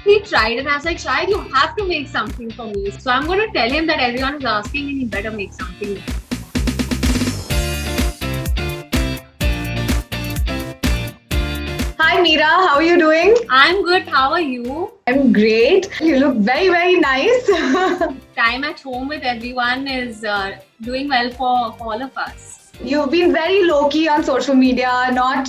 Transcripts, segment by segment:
He tried and I was like, Shahid, you have to make something for me. So I'm going to tell him that everyone is asking and he better make something. Hi Meera, how are you doing? I'm good. How are you? I'm great. You look very, very nice. Time at home with everyone is doing well for all of us. You've been very low key on social media, not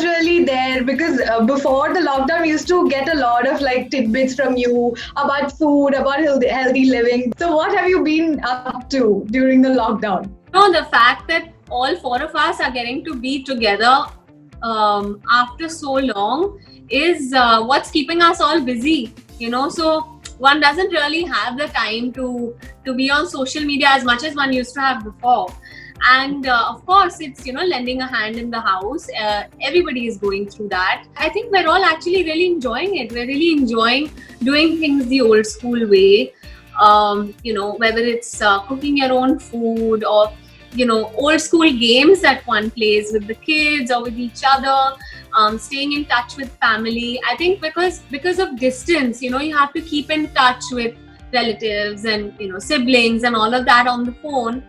really there because before the lockdown, we used to get a lot of like tidbits from you about food, about healthy living. So, what have you been up to during the lockdown? No, the fact that all four of us are getting to be together after so long is what's keeping us all busy. So one doesn't really have the time to be on social media as much as one used to have before. And of course, it's lending a hand in the house. Everybody is going through that. I think we're all actually really enjoying it. We're really enjoying doing things the old school way. Whether it's cooking your own food or old school games that one plays with the kids or with each other, staying in touch with family. I think because of distance, you have to keep in touch with relatives and siblings and all of that on the phone,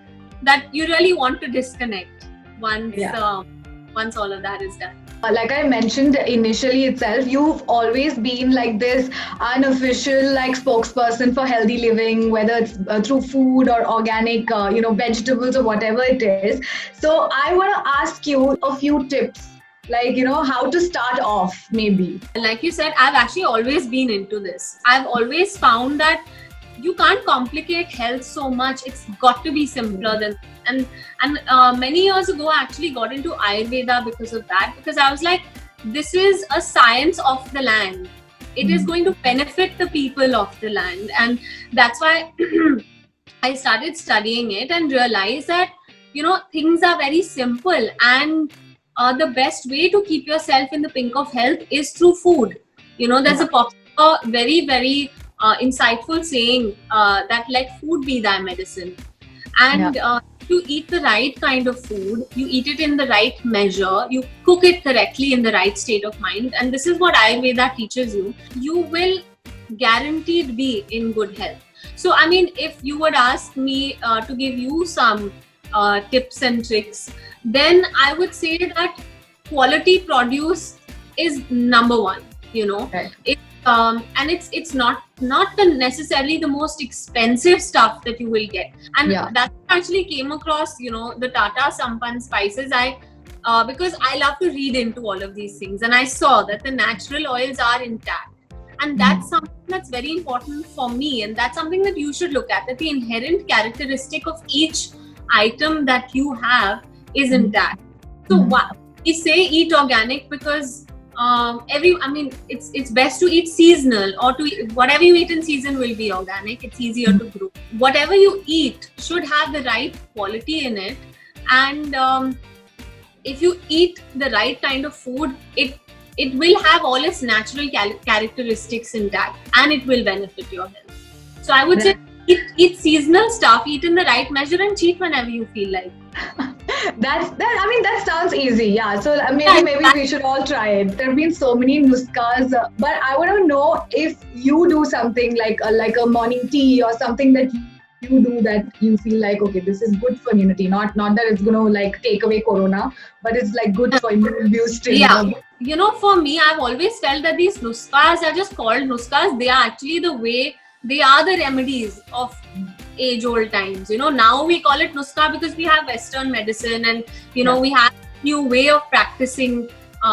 that you really want to disconnect once all of that is done. Like I mentioned initially itself, you've always been like this unofficial like spokesperson for healthy living, whether it's through food or organic, vegetables or whatever it is. So I want to ask you a few tips, like, how to start off maybe. Like you said, I've actually always been into this. I've always found that you can't complicate health so much. It's got to be simpler than. And many years ago, I actually got into Ayurveda because of that. Because I was like, this is a science of the land. It is going to benefit the people of the land, and that's why I started studying it and realized that things are very simple, and the best way to keep yourself in the pink of health is through food. There's a popular, very, very insightful saying that let food be thy medicine. And you eat the right kind of food, you eat it in the right measure, you cook it correctly in the right state of mind, and this is what Ayurveda teaches you, you will guaranteed be in good health. So I mean, if you would ask me to give you some tips and tricks, then I would say that quality produce is number one. Right. And it's not necessarily the most expensive stuff that you will get, and that actually came across the Tata Sampann spices. Because I love to read into all of these things, and I saw that the natural oils are intact, and that's something that's very important for me, and that's something that you should look at, that the inherent characteristic of each item that you have is intact. So we say eat organic because it's best to eat seasonal, or whatever you eat in season will be organic. It's easier to grow. Whatever you eat should have the right quality in it, and if you eat the right kind of food, it will have all its natural characteristics intact, and it will benefit your health. So I would say eat seasonal stuff, eat in the right measure, and cheat whenever you feel like. That sounds easy. Yeah. So maybe we should all try it. There have been so many nuskas, but I want to know if you do something like a morning tea or something that you do that you feel like, okay, this is good for immunity. Not that it's going to like take away corona, but it's like good for immune boosting. Yeah. For me, I've always felt that these nuskas are just called nuskas. They are actually they are the remedies of age-old times. Now we call it nuska because we have Western medicine, and we have new way of practicing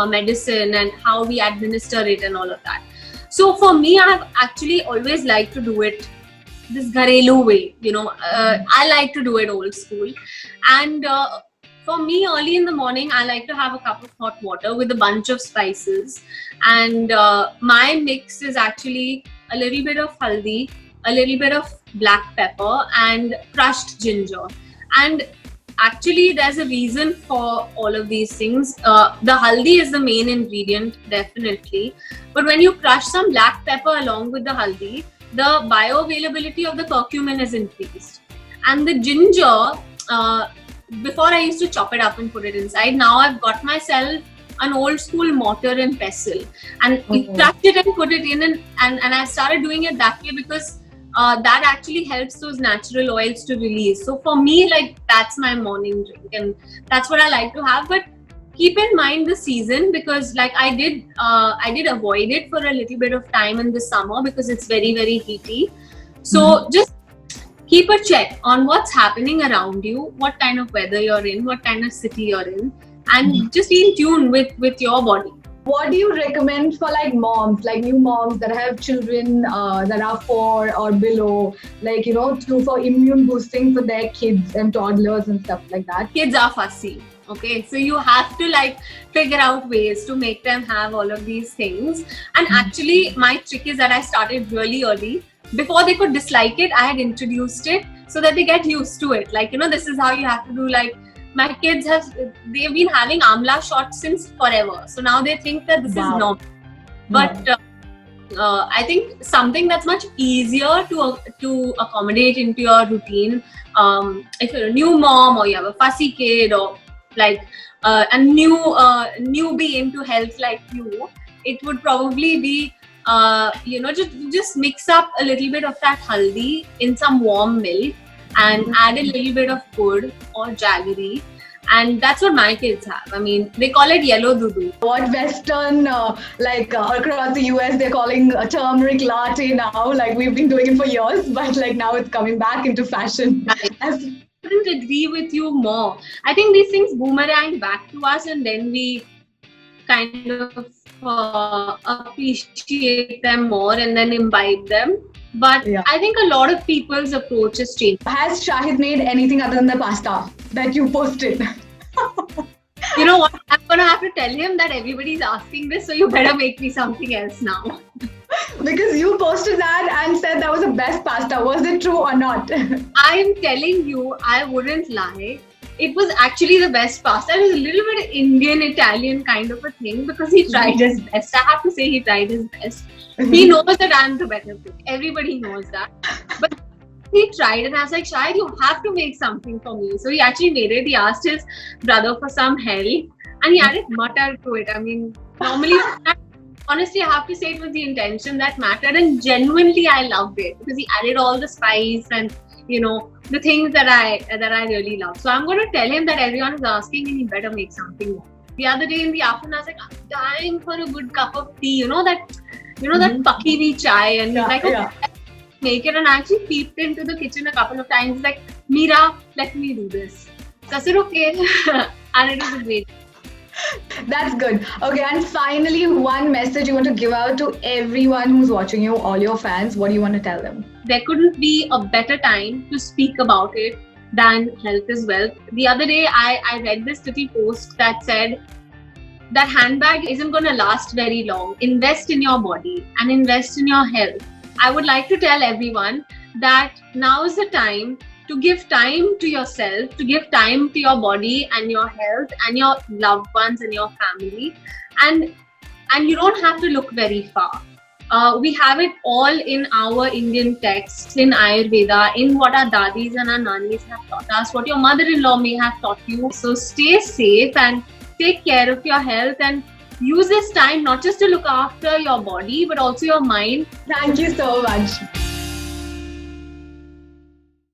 medicine and how we administer it and all of that. So for me, I have actually always liked to do it this Gharelu way. I like to do it old school, and for me, early in the morning, I like to have a cup of hot water with a bunch of spices, and my mix is actually a little bit of haldi, a little bit of black pepper, and crushed ginger. And actually, there's a reason for all of these things. The haldi is the main ingredient, definitely. But when you crush some black pepper along with the haldi, the bioavailability of the curcumin is increased. And the ginger, before I used to chop it up and put it inside. Now I've got myself an old school mortar and pestle, and you crush it and put it in, and I started doing it that way because that actually helps those natural oils to release. So for me, like, that's my morning drink, and that's what I like to have. But keep in mind the season, because like I did avoid it for a little bit of time in the summer because it's very, very heaty. So just keep a check on what's happening around you, what kind of weather you're in, what kind of city you're in, and just be in tune with your body. What do you recommend for like moms, like new moms that have children that are 4 or below, like, you know, for immune boosting for their kids and toddlers and stuff like that? Kids are fussy. Okay, so you have to like figure out ways to make them have all of these things. And actually, my trick is that I started really early. Before they could dislike it, I had introduced it so that they get used to it. Like, you know, this is how you have to do. Like, my kids they've been having amla shots since forever. So now they think that this is normal. But I think something that's much easier to accommodate into your routine, if you're a new mom or you have a fussy kid or like a newbie into health like you, it would probably be you know, just mix up a little bit of that haldi in some warm milk and add a little bit of gur or jaggery, and that's what my kids have. I mean, they call it yellow dudu. What Western, across the US, they're calling a turmeric latte now. Like, we've been doing it for years, but like now it's coming back into fashion. I couldn't agree with you more. I think these things boomerang back to us, and then we kind of appreciate them more and then imbibe them. But I think a lot of people's approach has changed. Has Shahid made anything other than the pasta that you posted? You know what? I'm going to have to tell him that everybody's asking this, so you better make me something else now. Because you posted that and said that was the best pasta. Was it true or not? I'm telling you, I wouldn't lie. It was actually the best pasta. It was a little bit Indian, Italian kind of a thing because he tried his best. I have to say he tried his best. He knows that I'm the better cook. Everybody knows that. But he tried, and I was like, Shahid, you have to make something for me. So he actually made it. He asked his brother for some help, and he added butter to it. I mean, normally, honestly, I have to say it was the intention that mattered, and genuinely I loved it because he added all the spice and, you know, the things that I really love. So I'm going to tell him that everyone is asking and he better make something more. The other day in the afternoon, I was like, I'm dying for a good cup of tea. You know that pakki chai, and he's like, okay, make it. And I actually peeped into the kitchen a couple of times. He's like, Meera, let me do this. So I said, okay. And it was a great. That's good. Okay, and finally, one message you want to give out to everyone who's watching you, all your fans. What do you want to tell them? There couldn't be a better time to speak about it than health is wealth. The other day, I read this little post that said that handbag isn't going to last very long. Invest in your body and invest in your health. I would like to tell everyone that now is the time to give time to yourself, to give time to your body and your health and your loved ones and your family. And you don't have to look very far. We have it all in our Indian texts, in Ayurveda, in what our dadis and our nanis have taught us, what your mother-in-law may have taught you. So stay safe and take care of your health, and use this time not just to look after your body, but also your mind. Thank you so much.